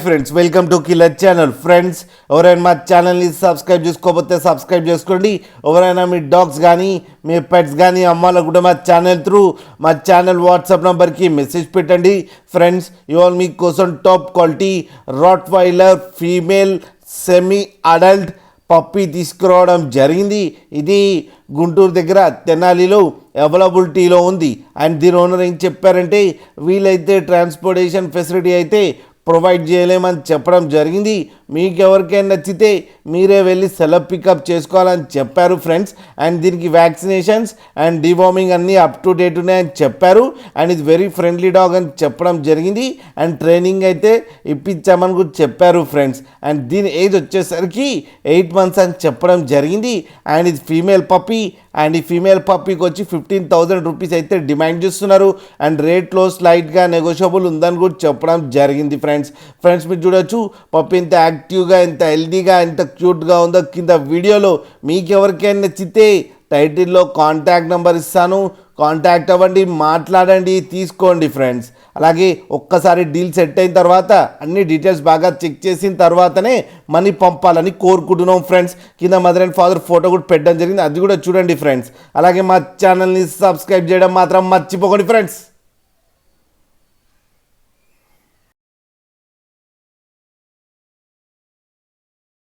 Friends welcome to killer channel. Friends ఎవరైనా మా ఛానల్ని సబ్స్క్రైబ్ చేసుకోకపోతే సబ్స్క్రైబ్ చేసుకోండి. ఎవరైనా మీ డాగ్స్ కానీ మీ పెట్స్ కానీ అమ్మాలనుకుంటే మా ఛానల్ వాట్సాప్ నెంబర్కి మెసేజ్ పెట్టండి. ఫ్రెండ్స్ ఇవాళ మీకోసం top quality rottweiler female semi adult puppy తీసుకురావడం జరిగింది. ఇది గుంటూరు దగ్గర తెనాలిలో అవైలబిలిటీలో ఉంది. అండ్ దీని ఓనర్ ఏం చెప్పారంటే వీలైతే ట్రాన్స్పోర్టేషన్ ఫెసిలిటీ అయితే ప్రొవైడ్ చేయలేమని చెప్పడం జరిగింది. మీకు ఎవరికైనా నచ్చితే మీరే వెళ్ళి సెలవు పికప్ చేసుకోవాలని చెప్పారు ఫ్రెండ్స్. అండ్ దీనికి వ్యాక్సినేషన్స్ అండ్ డివార్మింగ్ అన్నీ అప్ టు డేట్ ఉన్నాయని చెప్పారు. అండ్ ఇది వెరీ ఫ్రెండ్లీ డాగ్ అని చెప్పడం జరిగింది. అండ్ ట్రైనింగ్ అయితే ఇప్పించామని కూడా చెప్పారు ఫ్రెండ్స్. అండ్ దీని ఏజ్ వచ్చేసరికి 8 months అని చెప్పడం జరిగింది. అండ్ ఇది ఫీమేల్ పప్పీ. అండ్ ఈ ఫీమేల్ పప్పీకి వచ్చి 15,000 రూపీస్ అయితే డిమాండ్ చేస్తున్నారు. అండ్ రేట్లో స్లైట్గా నెగోషియబుల్ ఉందని కూడా చెప్పడం జరిగింది ఫ్రెండ్స్. మీరు చూడొచ్చు పప్పీ ఎంత యాక్టివ్గా, ఎంత హెల్తీగా, ఎంత క్యూట్గా ఉందో కింద వీడియోలో. మీకు ఎవరికైనా నచ్చితే టైటిల్లో కాంటాక్ట్ నెంబర్ ఇస్తాను, కాంటాక్ట్ అవ్వండి, మాట్లాడండి, తీసుకోండి ఫ్రెండ్స్. అలాగే ఒక్కసారి డీల్ సెట్ అయిన తర్వాత అన్ని డీటెయిల్స్ బాగా చెక్ చేసిన తర్వాతనే మనీ పంపాలని కోరుకుంటున్నాం ఫ్రెండ్స్. కింద మదర్ అండ్ ఫాదర్ ఫోటో కూడా పెట్టడం జరిగింది, అది కూడా చూడండి ఫ్రెండ్స్. అలాగే మా ఛానల్ని సబ్స్క్రైబ్ చేయడం మాత్రం మర్చిపోకండి ఫ్రెండ్స్.